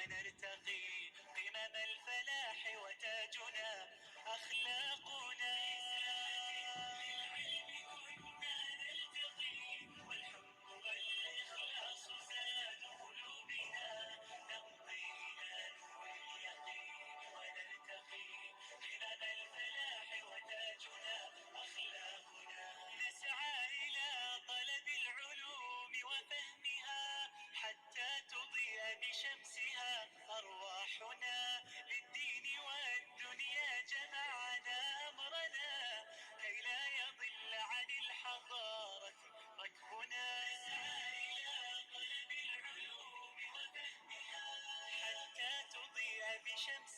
ونرتقي قمم الفلاح وتاجنا أخلاقنا. بالعلم كنا نلتقي والحب والإخلاص زاد قلوبنا، نمضي إلى نور اليقين ونرتقي قمم الفلاح وتاجنا أخلاقنا. نسعى إلى طلب العلوم وفهمها حتى تضيء بشمسها أرواحنا، للدين والدنيا جمعنا أمرنا كي لا يضل عن الحضارة ركبنا. نسعى إلى طلب العلوم وفهمها حتى تضيء بشمسها